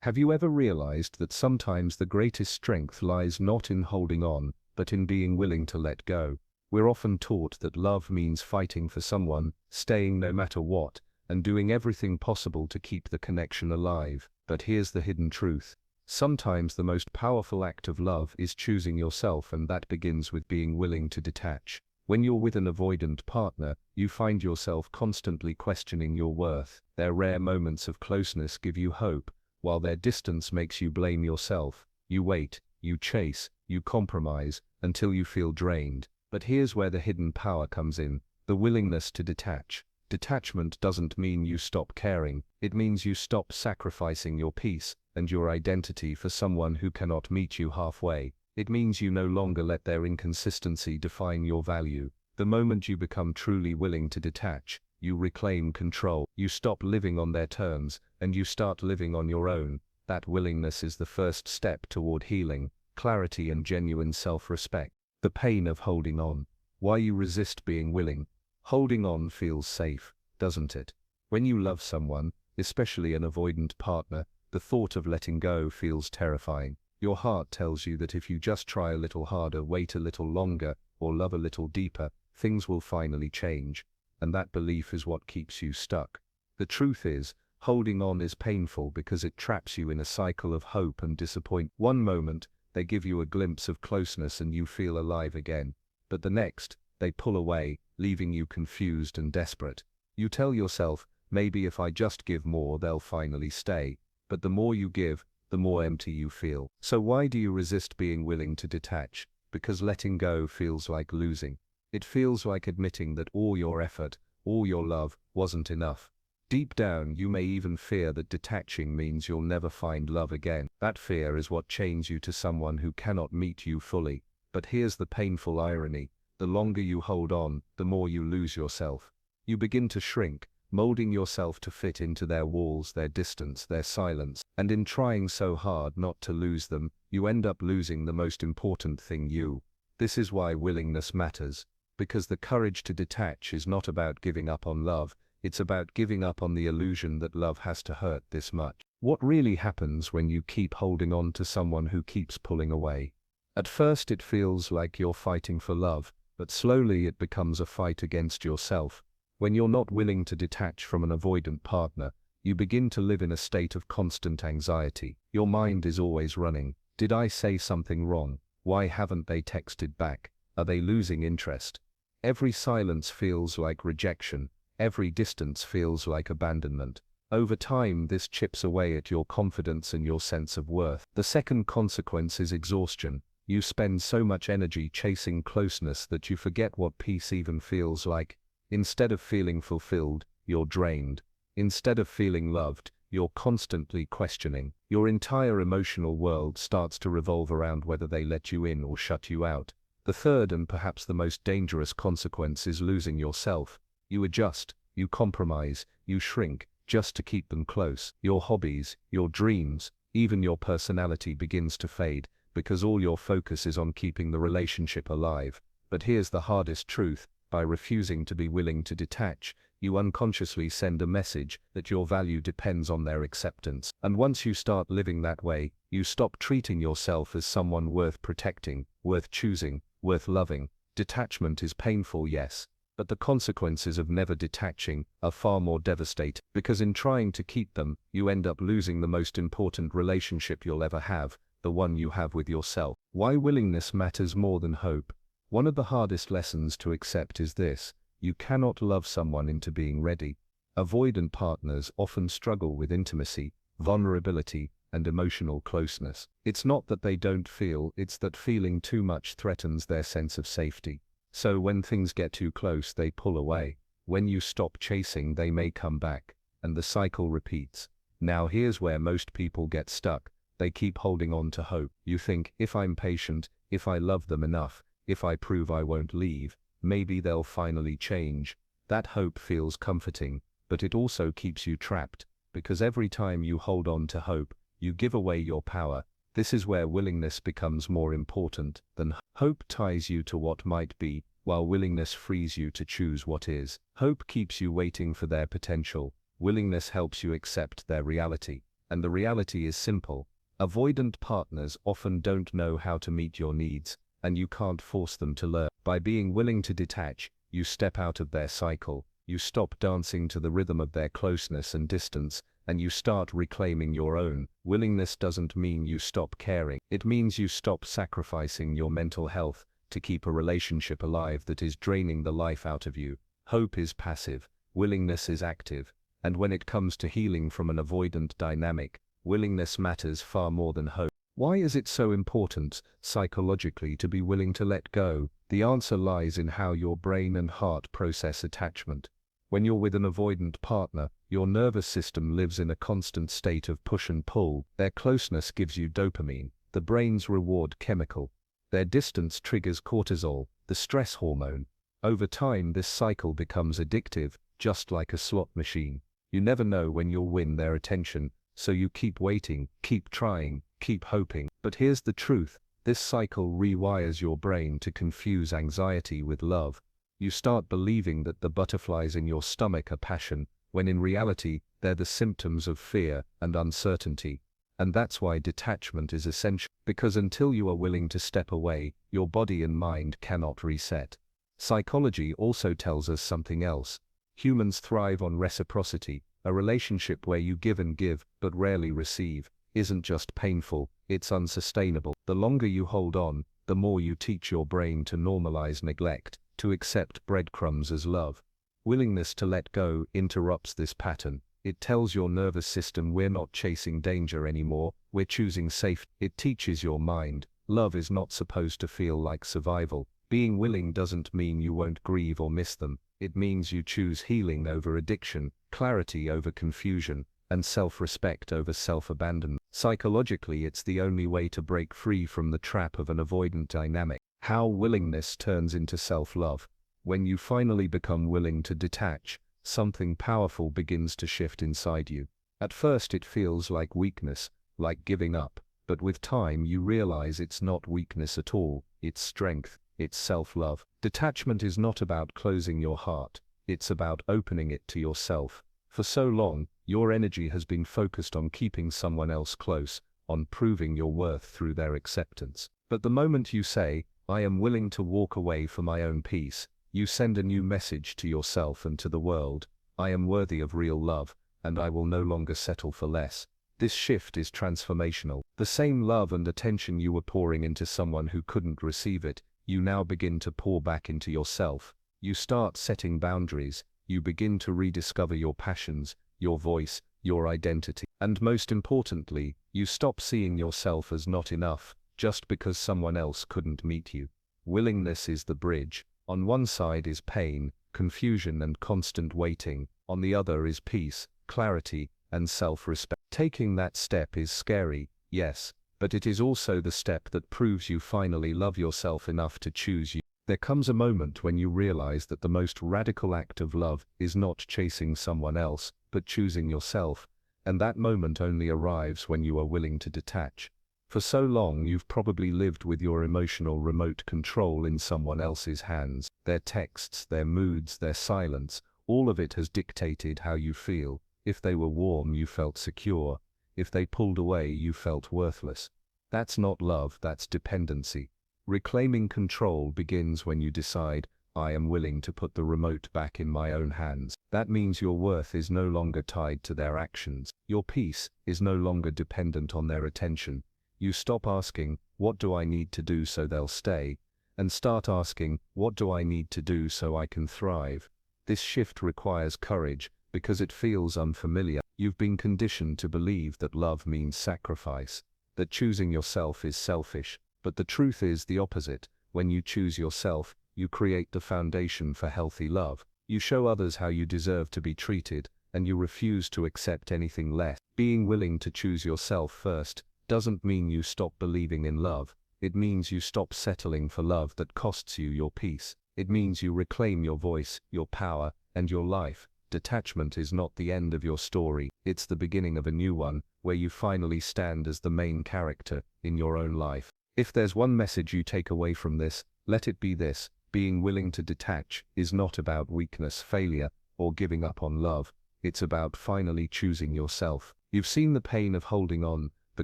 Have you ever realized that sometimes the greatest strength lies not in holding on, but in being willing to let go? We're often taught that love means fighting for someone, staying no matter what, and doing everything possible to keep the connection alive. But here's the hidden truth. Sometimes the most powerful act of love is choosing yourself, and that begins with being willing to detach. When you're with an avoidant partner, you find yourself constantly questioning your worth. Their rare moments of closeness give you hope, while their distance makes you blame yourself. You wait, you chase, you compromise, until you feel drained. But here's where the hidden power comes in: the willingness to detach. Detachment doesn't mean you stop caring, it means you stop sacrificing your peace and your identity for someone who cannot meet you halfway. It means you no longer let their inconsistency define your value. The moment you become truly willing to detach, you reclaim control. You stop living on their terms, and you start living on your own. That willingness is the first step toward healing, clarity, and genuine self-respect. The pain of holding on. Why you resist being willing. Holding on feels safe, doesn't it? When you love someone, especially an avoidant partner, the thought of letting go feels terrifying. Your heart tells you that if you just try a little harder, wait a little longer, or love a little deeper, things will finally change. And that belief is what keeps you stuck. The truth is, holding on is painful because it traps you in a cycle of hope and disappointment. One moment, they give you a glimpse of closeness and you feel alive again. But the next, they pull away, leaving you confused and desperate. You tell yourself, maybe if I just give more, they'll finally stay. But the more you give, the more empty you feel. So why do you resist being willing to detach? Because letting go feels like losing. It feels like admitting that all your effort, all your love, wasn't enough. Deep down, you may even fear that detaching means you'll never find love again. That fear is what chains you to someone who cannot meet you fully. But here's the painful irony: the longer you hold on, the more you lose yourself. You begin to shrink, molding yourself to fit into their walls, their distance, their silence. And in trying so hard not to lose them, you end up losing the most important thing: you. This is why willingness matters. Because the courage to detach is not about giving up on love, it's about giving up on the illusion that love has to hurt this much. What really happens when you keep holding on to someone who keeps pulling away? At first it feels like you're fighting for love, but slowly it becomes a fight against yourself. When you're not willing to detach from an avoidant partner, you begin to live in a state of constant anxiety. Your mind is always running. Did I say something wrong? Why haven't they texted back? Are they losing interest? Every silence feels like rejection. Every distance feels like abandonment. Over time, this chips away at your confidence and your sense of worth. The second consequence is exhaustion. You spend so much energy chasing closeness that you forget what peace even feels like. Instead of feeling fulfilled, you're drained. Instead of feeling loved, you're constantly questioning. Your entire emotional world starts to revolve around whether they let you in or shut you out. The third and perhaps the most dangerous consequence is losing yourself. You adjust, you compromise, you shrink, just to keep them close. Your hobbies, your dreams, even your personality begins to fade, because all your focus is on keeping the relationship alive. But here's the hardest truth: by refusing to be willing to detach, you unconsciously send a message that your value depends on their acceptance. And once you start living that way, you stop treating yourself as someone worth protecting, worth choosing, worth loving. Detachment is painful, yes, but the consequences of never detaching are far more devastating, because in trying to keep them, you end up losing the most important relationship you'll ever have, the one you have with yourself. Why willingness matters more than hope. One of the hardest lessons to accept is this: you cannot love someone into being ready. Avoidant partners often struggle with intimacy, vulnerability, and emotional closeness. It's not that they don't feel, it's that feeling too much threatens their sense of safety. So when things get too close, they pull away. When you stop chasing, they may come back, and the cycle repeats. Now here's where most people get stuck. They keep holding on to hope. You think, if I'm patient, if I love them enough, if I prove I won't leave, maybe they'll finally change. That hope feels comforting, but it also keeps you trapped, because every time you hold on to hope, you give away your power. This is where willingness becomes more important than hope. Ties you to what might be, while willingness frees you to choose what is. Hope keeps you waiting for their potential. Willingness helps you accept their reality. And the reality is simple. Avoidant partners often don't know how to meet your needs, and you can't force them to learn. By being willing to detach, you step out of their cycle, you stop dancing to the rhythm of their closeness and distance, and you start reclaiming your own. Willingness doesn't mean you stop caring. It means you stop sacrificing your mental health to keep a relationship alive that is draining the life out of you. Hope is passive, willingness is active, and when it comes to healing from an avoidant dynamic, willingness matters far more than hope. Why is it so important, psychologically, to be willing to let go? The answer lies in how your brain and heart process attachment. When you're with an avoidant partner, your nervous system lives in a constant state of push and pull. Their closeness gives you dopamine, the brain's reward chemical. Their distance triggers cortisol, the stress hormone. Over time, this cycle becomes addictive, just like a slot machine. You never know when you'll win their attention, so you keep waiting, keep trying, keep hoping. But here's the truth, this cycle rewires your brain to confuse anxiety with love. You start believing that the butterflies in your stomach are passion, when in reality, they're the symptoms of fear and uncertainty. And that's why detachment is essential, because until you are willing to step away, your body and mind cannot reset. Psychology also tells us something else. Humans thrive on reciprocity. A relationship where you give and give, but rarely receive, isn't just painful, it's unsustainable. The longer you hold on, the more you teach your brain to normalize neglect, to accept breadcrumbs as love. Willingness to let go interrupts this pattern. It tells your nervous system we're not chasing danger anymore, we're choosing safety. It teaches your mind, love is not supposed to feel like survival. Being willing doesn't mean you won't grieve or miss them. It means you choose healing over addiction, clarity over confusion, and self-respect over self-abandonment. Psychologically, it's the only way to break free from the trap of an avoidant dynamic. How willingness turns into self-love. When you finally become willing to detach, something powerful begins to shift inside you. At first it feels like weakness, like giving up, but with time you realize it's not weakness at all, it's strength, it's self-love. Detachment is not about closing your heart, it's about opening it to yourself. For so long, your energy has been focused on keeping someone else close, on proving your worth through their acceptance. But the moment you say, I am willing to walk away for my own peace, you send a new message to yourself and to the world. I am worthy of real love, and I will no longer settle for less. This shift is transformational. The same love and attention you were pouring into someone who couldn't receive it, you now begin to pour back into yourself. You start setting boundaries, you begin to rediscover your passions, your voice, your identity. And most importantly, you stop seeing yourself as not enough, just because someone else couldn't meet you. Willingness is the bridge. On one side is pain, confusion and constant waiting. On the other is peace, clarity, and self-respect. Taking that step is scary, yes, but it is also the step that proves you finally love yourself enough to choose you. There comes a moment when you realize that the most radical act of love is not chasing someone else, but choosing yourself, and that moment only arrives when you are willing to detach. For so long you've probably lived with your emotional remote control in someone else's hands. Their texts, their moods, their silence, all of it has dictated how you feel. If they were warm, you felt secure. If they pulled away, you felt worthless. That's not love, that's dependency. Reclaiming control begins when you decide, I am willing to put the remote back in my own hands. That means your worth is no longer tied to their actions. Your peace is no longer dependent on their attention. You stop asking, what do I need to do so they'll stay? And start asking, what do I need to do so I can thrive? This shift requires courage, because it feels unfamiliar. You've been conditioned to believe that love means sacrifice, that choosing yourself is selfish. But the truth is the opposite. When you choose yourself, you create the foundation for healthy love. You show others how you deserve to be treated, and you refuse to accept anything less. Being willing to choose yourself first doesn't mean you stop believing in love. It means you stop settling for love that costs you your peace. It means you reclaim your voice, your power, and your life. Detachment is not the end of your story, it's the beginning of a new one, where you finally stand as the main character in your own life. If there's one message you take away from this, let it be this: being willing to detach is not about weakness, failure, or giving up on love. it's about finally choosing yourself. You've seen the pain of holding on, the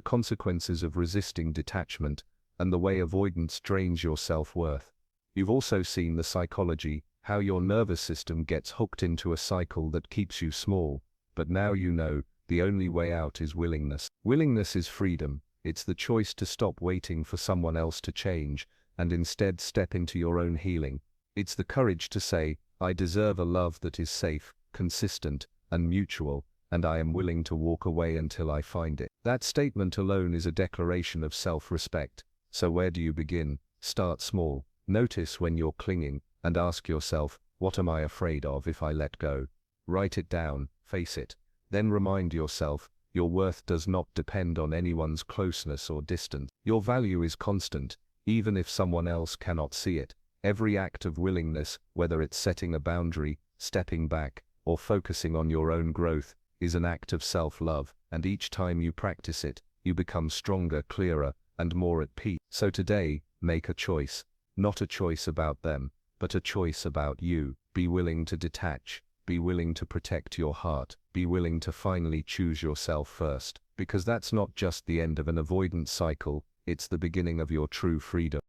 consequences of resisting detachment, and the way avoidance drains your self-worth. You've also seen the psychology, how your nervous system gets hooked into a cycle that keeps you small. But now you know, the only way out is willingness. Willingness is freedom. It's the choice to stop waiting for someone else to change, and instead step into your own healing. It's the courage to say, I deserve a love that is safe, consistent, and mutual, and I am willing to walk away until I find it. That statement alone is a declaration of self-respect. So where do you begin? Start small. Notice when you're clinging, and ask yourself, what am I afraid of if I let go? Write it down, face it. Then remind yourself, your worth does not depend on anyone's closeness or distance. Your value is constant, even if someone else cannot see it. Every act of willingness, whether it's setting a boundary, stepping back, or focusing on your own growth, is an act of self-love, and each time you practice it, you become stronger, clearer, and more at peace. So today, make a choice. Not a choice about them, but a choice about you. Be willing to detach. Be willing to protect your heart. Be willing to finally choose yourself first. Because that's not just the end of an avoidance cycle, it's the beginning of your true freedom.